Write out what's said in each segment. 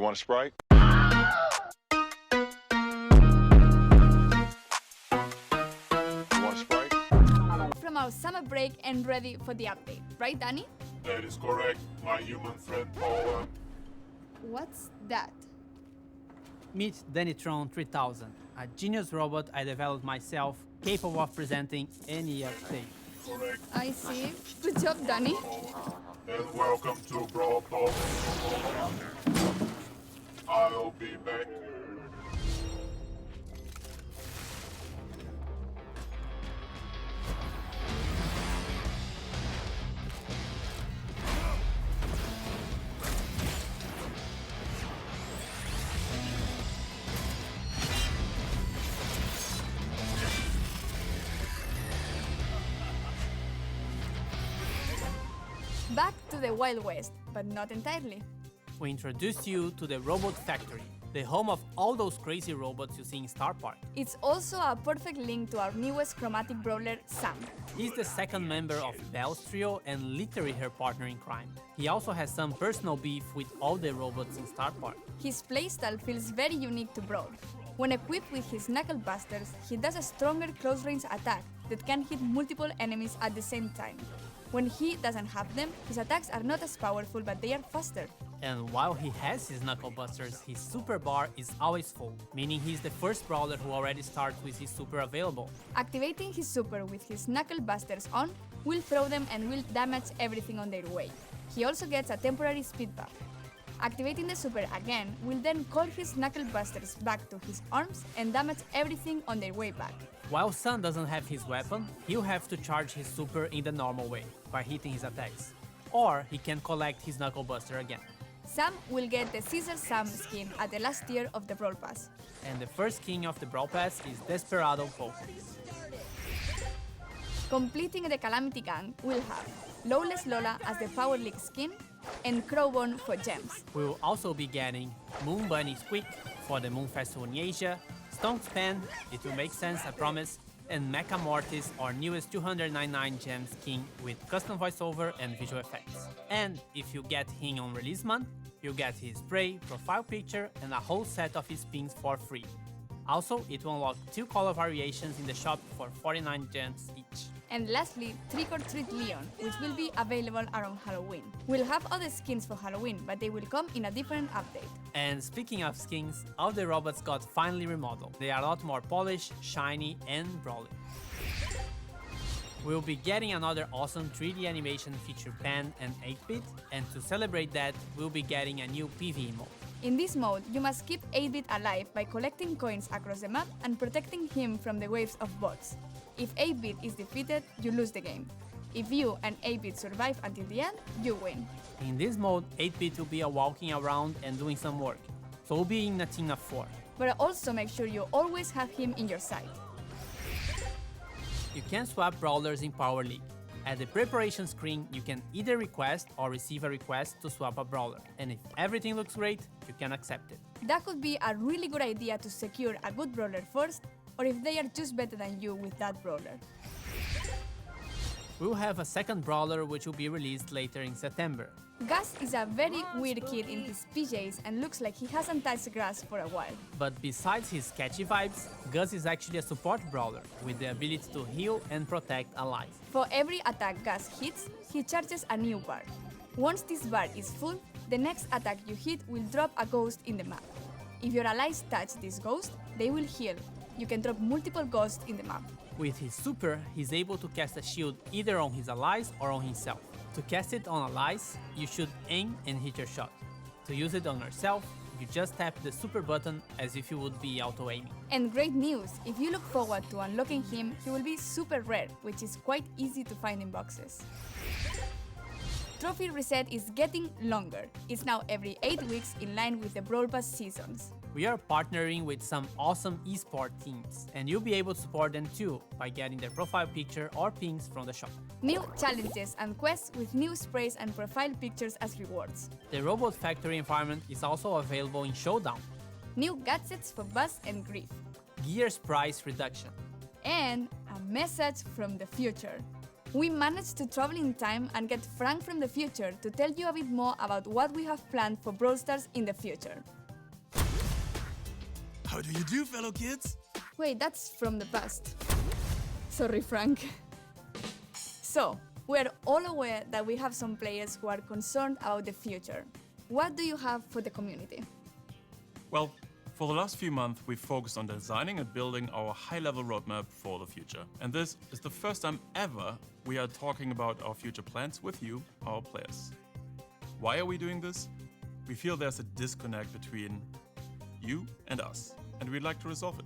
want a Sprite? You want a Sprite? From our summer break and ready for the update, right, Danny? That is correct, my human friend Paula. What's that? Meet Dannytron 3000, a genius robot I developed myself, capable of presenting any update. Correct. I see. Good job, Danny. And welcome to Brawl Talk. I'll be back. Back to the Wild West, but not entirely. We introduce you to the Robot Factory, the home of all those crazy robots you see in Star Park. It's also a perfect link to our newest chromatic brawler, Sam. He's the second member of Belle's trio and literally her partner in crime. He also has some personal beef with all the robots in Star Park. His playstyle feels very unique to Brawl. When equipped with his Knuckle Busters, he does a stronger close-range attack that can hit multiple enemies at the same time. When he doesn't have them, his attacks are not as powerful, but they are faster. And while he has his Knuckle Busters, his super bar is always full, meaning he's the first brawler who already starts with his super available. Activating his super with his Knuckle Busters on will throw them and will damage everything on their way. He also gets a temporary speed buff. Activating the super again will then call his Knuckle Busters back to his arms and damage everything on their way back. While Sun doesn't have his weapon, he'll have to charge his super in the normal way, by hitting his attacks. Or he can collect his Knuckle Buster again. Sam will get the Caesar Sam skin at the last tier of the Brawl Pass. And the first king of the Brawl Pass is Desperado Poke. Completing the Calamity Gang will have Lawless Lola as the Power League skin and Crowbone for gems. We will also be getting Moon Bunny Squeak for the Moon Festival in Asia, Stone's Pen, it will make sense, I promise, and Mecha Mortis, our newest 299 gem skin with custom voiceover and visual effects. And if you get him on release month, you'll get his spray, profile picture, and a whole set of his pins for free. Also, it will unlock 2 color variations in the shop for 49 gems each. And lastly, Trick or Treat Leon, which will be available around Halloween. We'll have other skins for Halloween, but they will come in a different update. And speaking of skins, all the robots got finally remodeled. They are a lot more polished, shiny, and brawly. We'll be getting another awesome 3D animation feature Pan and 8-bit, and to celebrate that, we'll be getting a new PvE mode. In this mode, you must keep 8-bit alive by collecting coins across the map and protecting him from the waves of bots. If 8-bit is defeated, you lose the game. If you and 8-bit survive until the end, you win. In this mode, 8-bit will be walking around and doing some work, so we'll be in a team of 4. But also make sure you always have him in your sight. You can swap brawlers in Power League. At the preparation screen, you can either request or receive a request to swap a brawler, and if everything looks great, you can accept it. That could be a really good idea to secure a good brawler first, or if they are just better than you with that brawler. We'll have a second brawler which will be released later in September. Gus is a very weird kid in his PJs and looks like he hasn't touched grass for a while. But besides his catchy vibes, Gus is actually a support brawler with the ability to heal and protect allies. For every attack Gus hits, he charges a new bar. Once this bar is full, the next attack you hit will drop a ghost in the map. If your allies touch this ghost, they will heal. You can drop multiple ghosts in the map. With his super, he's able to cast a shield either on his allies or on himself. To cast it on allies, you should aim and hit your shot. To use it on yourself, you just tap the super button as if you would be auto-aiming. And great news, if you look forward to unlocking him, he will be super rare, which is quite easy to find in boxes. Trophy reset is getting longer. It's now every 8 weeks in line with the Brawl Pass seasons. We are partnering with some awesome esport teams, and you'll be able to support them too by getting their profile picture or pins from the shop. New challenges and quests with new sprays and profile pictures as rewards. The Robot Factory environment is also available in Showdown. New gadgets for Buzz and Grief. Gears price reduction. And a message from the future. We managed to travel in time and get Frank from the future to tell you a bit more about what we have planned for Brawl Stars in the future. How do you do, fellow kids? Wait, that's from the past. Sorry, Frank. So, we're all aware that we have some players who are concerned about the future. What do you have for the community? Well, for the last few months, we've focused on designing and building our high-level roadmap for the future. And this is the first time ever we are talking about our future plans with you, our players. Why are we doing this? We feel there's a disconnect between you and us, and we'd like to resolve it.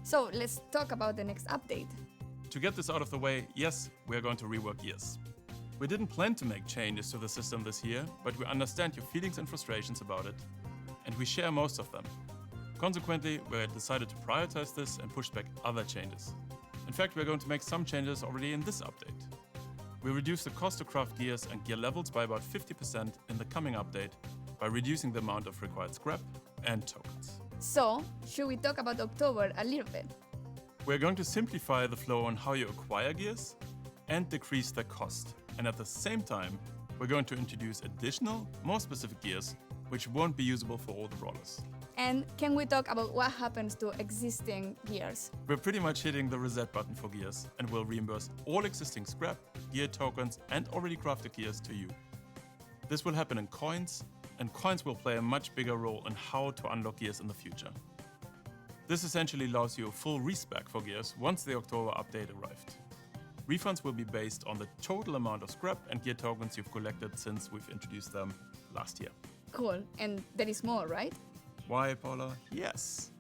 So, let's talk about the next update. To get this out of the way, yes, we are going to rework gears. We didn't plan to make changes to the system this year, but we understand your feelings and frustrations about it, and we share most of them. Consequently, we decided to prioritize this and push back other changes. In fact, we're going to make some changes already in this update. We reduced the cost to craft gears and gear levels by about 50% in the coming update by reducing the amount of required scrap and tokens. So, should we talk about October a little bit? We're going to simplify the flow on how you acquire gears and decrease their cost. And at the same time, we're going to introduce additional, more specific gears which won't be usable for all the brawlers. And can we talk about what happens to existing gears? We're pretty much hitting the reset button for gears and will reimburse all existing scrap, gear tokens and already crafted gears to you. This will happen in coins, and coins will play a much bigger role in how to unlock gears in the future. This essentially allows you a full respec for gears once the October update arrived. Refunds will be based on the total amount of scrap and gear tokens you've collected since we've introduced them last year. Cool, and there is more, right? Why, Paula? Yes.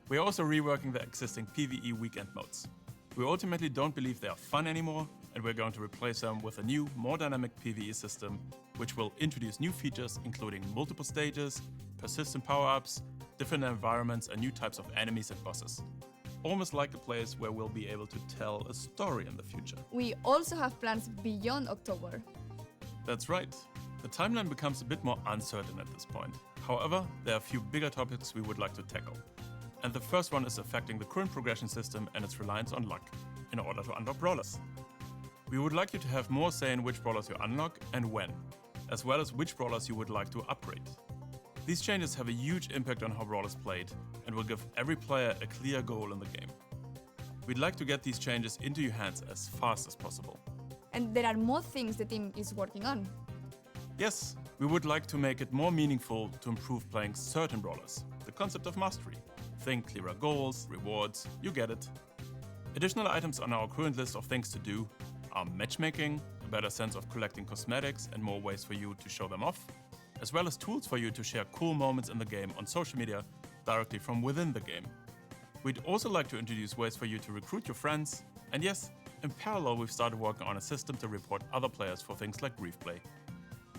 We're also reworking the existing PvE weekend modes. We ultimately don't believe they are fun anymore, and we're going to replace them with a new, more dynamic PvE system, which will introduce new features including multiple stages, persistent power-ups, different environments and new types of enemies and bosses. Almost like a place where we'll be able to tell a story in the future. We also have plans beyond October. That's right. The timeline becomes a bit more uncertain at this point. However, there are a few bigger topics we would like to tackle. And the first one is affecting the current progression system and its reliance on luck in order to unlock brawlers. We would like you to have more say in which brawlers you unlock and when, as well as which brawlers you would like to upgrade. These changes have a huge impact on how brawlers played and will give every player a clear goal in the game. We'd like to get these changes into your hands as fast as possible. And there are more things the team is working on. Yes, we would like to make it more meaningful to improve playing certain brawlers. The concept of mastery. Think clearer goals, rewards, you get it. Additional items on our current list of things to do are matchmaking, a better sense of collecting cosmetics and more ways for you to show them off, as well as tools for you to share cool moments in the game on social media directly from within the game. We'd also like to introduce ways for you to recruit your friends, and yes, in parallel we've started working on a system to report other players for things like grief play.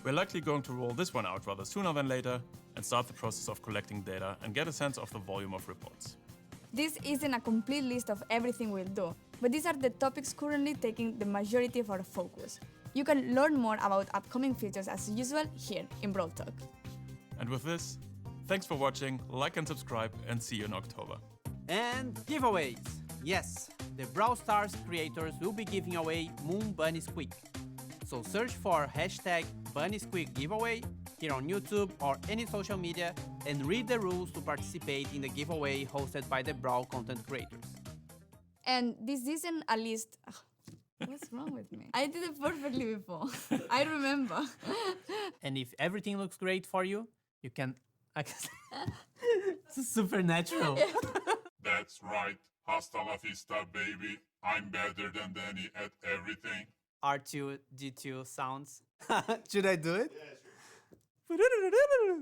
We're likely going to roll this one out rather sooner than later and start the process of collecting data and get a sense of the volume of reports. This isn't a complete list of everything we'll do, but these are the topics currently taking the majority of our focus. You can learn more about upcoming features as usual here in Brawl Talk. And with this, thanks for watching, like and subscribe, and see you in October. And giveaways! Yes, the Brawl Stars creators will be giving away Moon Bunny Squeak. So search for hashtag Bunny Squeak giveaway here on YouTube or any social media and read the rules to participate in the giveaway hosted by the Brawl content creators. And this isn't a list. What's wrong with me? I did it perfectly before. I remember. And if everything looks great for you, you can... It's supernatural. That's right. Hasta la vista, baby. I'm better than Danny at everything. R2, D2 sounds. Should I do it? Yeah, sure.